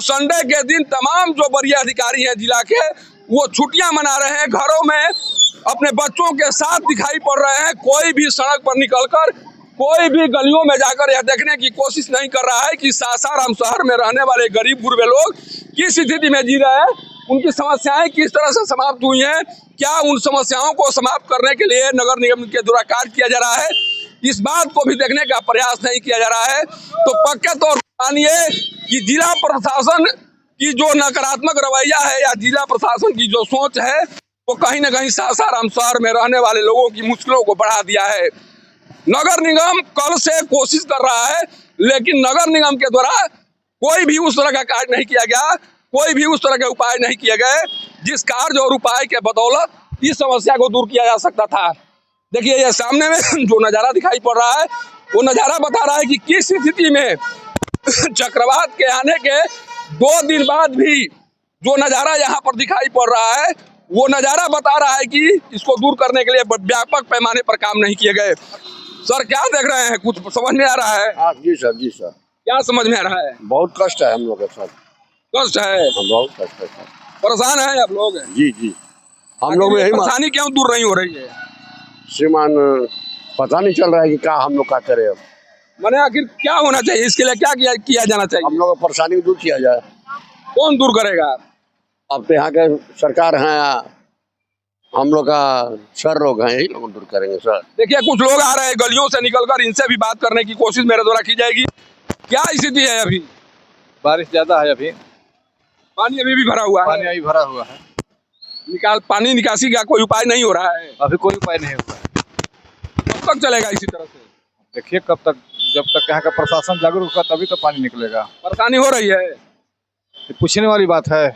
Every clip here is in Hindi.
संडे के दिन तमाम जो वरीय अधिकारी हैं जिला के, वो छुट्टियां मना रहे हैं, घरों में अपने बच्चों के साथ दिखाई पड़ रहे हैं। कोई भी सड़क पर निकलकर, कोई भी गलियों में जाकर यह देखने की कोशिश नहीं कर रहा है कि सासाराम शहर में रहने वाले गरीब गुरबे लोग किस स्थिति में जी रहे हैं, उनकी समस्याएं किस तरह से समाप्त हुई हैं, क्या उन समस्याओं को समाप्त करने के लिए नगर निगम के द्वारा कार्य किया जा रहा है, इस बात को भी देखने का प्रयास नहीं किया जा रहा है। तो पक्के तौर पर मानिए कि जिला प्रशासन की जो नकारात्मक रवैया है या जिला प्रशासन की जो सोच है, वो कहीं ना कहीं सासाराम शहर में रहने वाले लोगों की मुश्किलों को बढ़ा दिया है। नगर निगम कल से कोशिश कर रहा है, लेकिन नगर निगम के द्वारा कोई भी उस तरह का कार्य नहीं किया गया, कोई भी उस तरह के उपाय नहीं किए गए जिस कार्य और उपाय के बदौलत इस समस्या को दूर किया जा सकता था। देखिए, ये सामने में जो नज़ारा दिखाई पड़ रहा है, वो नज़ारा बता रहा है कि किस स्थिति में चक्रवात के आने के 2 दिन बाद भी जो नज़ारा यहाँ पर दिखाई पड़ रहा है, वो नज़ारा बता रहा है कि इसको दूर करने के लिए व्यापक पैमाने पर काम नहीं किए गए। सर, क्या देख रहे हैं? कुछ समझ में आ रहा है? हाँ जी सर, जी सर। क्या समझ में आ रहा है? बहुत कष्ट है हम लोग के साथ। कष्ट है? बहुत कष्ट है सर। परेशान है आप लोग? जी जी, हम लोग में यही परेशानी क्यों दूर नहीं हो रही है? श्रीमान, पता नहीं चल रहा है कि क्या हम लोग क्या करें अब। मैंने आखिर क्या होना चाहिए, इसके लिए क्या किया जाना चाहिए? हम लोग परेशानी को दूर किया जाए। कौन दूर करेगा? अब तो यहाँ के सरकार है, हम लोग का सर लोग हैं, यही लोग दूर करेंगे सर। देखिए, कुछ लोग आ रहे हैं गलियों से निकलकर, इनसे भी बात करने की कोशिश मेरे द्वारा की जाएगी। क्या स्थिति है अभी? बारिश ज्यादा है, अभी पानी अभी भी भरा हुआ है? पानी अभी भरा हुआ है। पानी निकासी का कोई उपाय नहीं हो रहा है? अभी कोई उपाय नहीं हुआ। कब तक चलेगा इसी तरह से? देखिए कब तक, जब तक यहाँ का प्रशासन जागरूक होगा तभी तो पानी निकलेगा। परेशानी हो रही है? ये पूछने वाली बात है।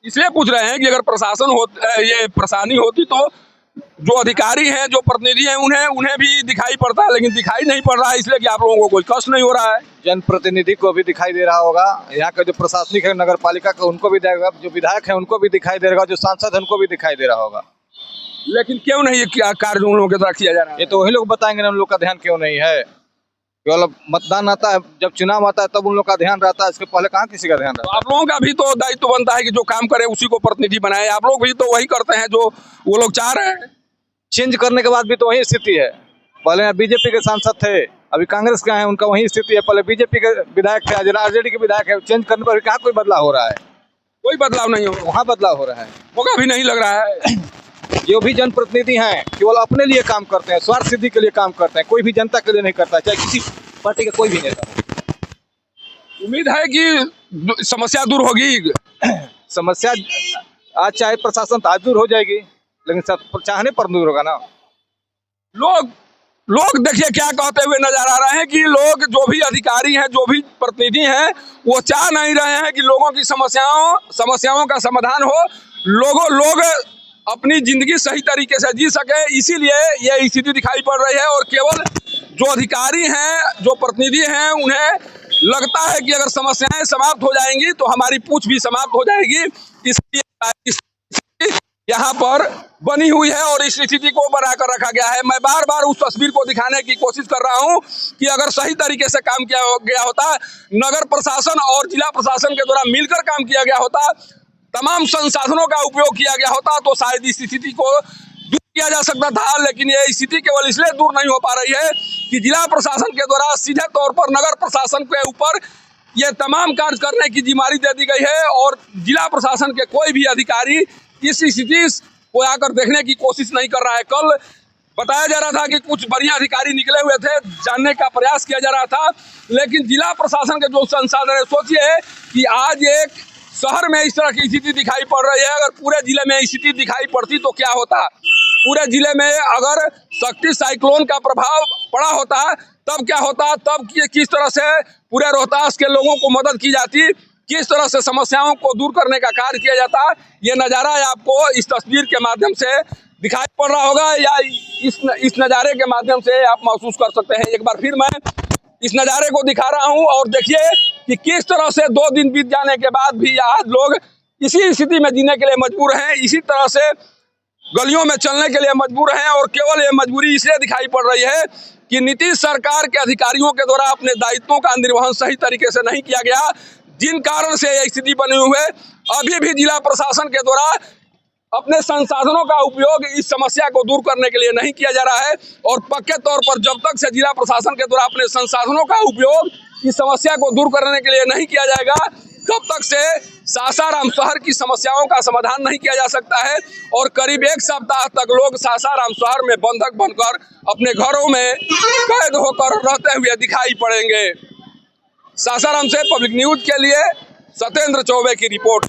इसलिए पूछ रहे हैं कि अगर प्रशासन ये परेशानी होती तो जो अधिकारी हैं, जो प्रतिनिधि हैं, उन्हें भी दिखाई पड़ता है, लेकिन दिखाई नहीं पड़ रहा है, इसलिए कि आप लोगों को कोई कष्ट नहीं हो रहा है। जनप्रतिनिधि को भी दिखाई दे रहा होगा, यहाँ का जो प्रशासनिक है नगर पालिका का, उनको भी देगा, जो विधायक है उनको भी दिखाई दे रहा, जो सांसद है उनको भी दिखाई दे रहा होगा। लेकिन क्यों नहीं ये कार्य उन लोगों के द्वारा किया जा रहा है? ये तो वही लोग बताएंगे ना, उन लोग का ध्यान क्यों नहीं है। केवल मतदान आता है, जब चुनाव आता है तब उन लोग का ध्यान रहता है, इसके पहले कहाँ किसी का ध्यान रहता है। तो आप लोगों का भी तो दायित्व बनता है कि जो काम करे उसी को प्रतिनिधि बनाए। आप लोग भी तो वही करते हैं जो वो लोग चाह रहे हैं। चेंज करने के बाद भी तो वही स्थिति है। पहले यहाँ बीजेपी के सांसद थे, अभी कांग्रेस का है, उनका वही स्थिति है। पहले बीजेपी के विधायक थे, आज आरजेडी के विधायक है। चेंज करने पर कहाँ कोई बदलाव हो रहा है? कोई बदलाव नहीं हो रहा। वहाँ बदलाव हो रहा है, मौका भी नहीं लग रहा है। जो भी जनप्रतिनिधि हैं केवल अपने लिए काम करते हैं, स्वार्थ सिद्धि के लिए काम करते हैं, कोई भी जनता के लिए नहीं करता, चाहे किसी पार्टी का कोई भी नेता। उम्मीद है कि समस्या दूर होगी। समस्या आज चाहे प्रशासन तो आज दूर हो जाएगी, लेकिन सब चाहने पर दूर होगा ना। लोग देखिए क्या कहते हुए नजर आ रहे हैं कि लोग, जो भी अधिकारी हैं, जो भी प्रतिनिधि हैं, वो चाह नहीं रहे हैं कि लोगों की समस्याओं का समाधान हो, लोग अपनी जिंदगी सही तरीके से जी सके। इसीलिए ये स्थिति दिखाई पड़ रही है। और केवल जो अधिकारी हैं, जो प्रतिनिधि हैं, उन्हें लगता है कि अगर समस्याएं समाप्त हो जाएंगी तो हमारी पूछ भी समाप्त हो जाएगी। इसलिए यहाँ पर बनी हुई है और इस स्थिति को बनाकर रखा गया है। मैं बार बार उस तस्वीर को दिखाने की कोशिश कर रहा हूँ कि अगर सही तरीके से काम किया गया होता, नगर प्रशासन और जिला प्रशासन के द्वारा मिलकर काम किया गया होता, तमाम संसाधनों का उपयोग किया गया होता, तो शायद इस स्थिति को दूर किया जा सकता था। लेकिन ये स्थिति केवल इसलिए दूर नहीं हो पा रही है कि जिला प्रशासन के द्वारा सीधे तौर पर नगर प्रशासन के ऊपर ये तमाम कार्य करने की जिम्मेदारी दे दी गई है और जिला प्रशासन के कोई भी अधिकारी इस स्थिति को आकर देखने की कोशिश नहीं कर रहा है। कल बताया जा रहा था कि कुछ बढ़िया अधिकारी निकले हुए थे, जानने का प्रयास किया जा रहा था, लेकिन जिला प्रशासन के जो संसाधन है, सोचिए कि आज एक शहर में इस तरह की स्थिति दिखाई पड़ रही है, अगर पूरे जिले में स्थिति दिखाई पड़ती तो क्या होता? पूरे जिले में अगर शक्ति साइक्लोन का प्रभाव पड़ा होता तब क्या होता? तब किस तरह से पूरे रोहतास के लोगों को मदद की जाती, किस तरह से समस्याओं को दूर करने का कार्य किया जाता, ये नज़ारा आपको इस तस्वीर के माध्यम से दिखाई पड़ रहा होगा या इस नज़ारे के माध्यम से आप महसूस कर सकते हैं। एक बार फिर मैं इस नज़ारे को दिखा रहा हूं और देखिए कि किस तरह से 2 दिन बीत जाने के बाद भी आज लोग इसी स्थिति में जीने के लिए मजबूर हैं, इसी तरह से गलियों में चलने के लिए मजबूर हैं। और केवल ये मजबूरी इसलिए दिखाई पड़ रही है कि नीतीश सरकार के अधिकारियों के द्वारा अपने दायित्वों का निर्वहन सही तरीके से नहीं किया गया, जिन कारण से यह स्थिति बनी हुई है, अभी भी जिला प्रशासन के द्वारा अपने संसाधनों का उपयोग इस समस्या को दूर करने के लिए नहीं किया जा रहा है। और पक्के तौर पर जब तक से जिला प्रशासन के द्वारा अपने संसाधनों का उपयोग इस समस्या को दूर करने के लिए नहीं किया जाएगा, तब तक से सासाराम शहर की समस्याओं का समाधान नहीं किया जा सकता है। और करीब 1 सप्ताह तक लोग सासाराम शहर में बंधक बनकर अपने घरों में कैद होकर रहते हुए दिखाई पड़ेंगे। सासाराम से पब्लिक न्यूज के लिए सत्येंद्र चौबे की रिपोर्ट।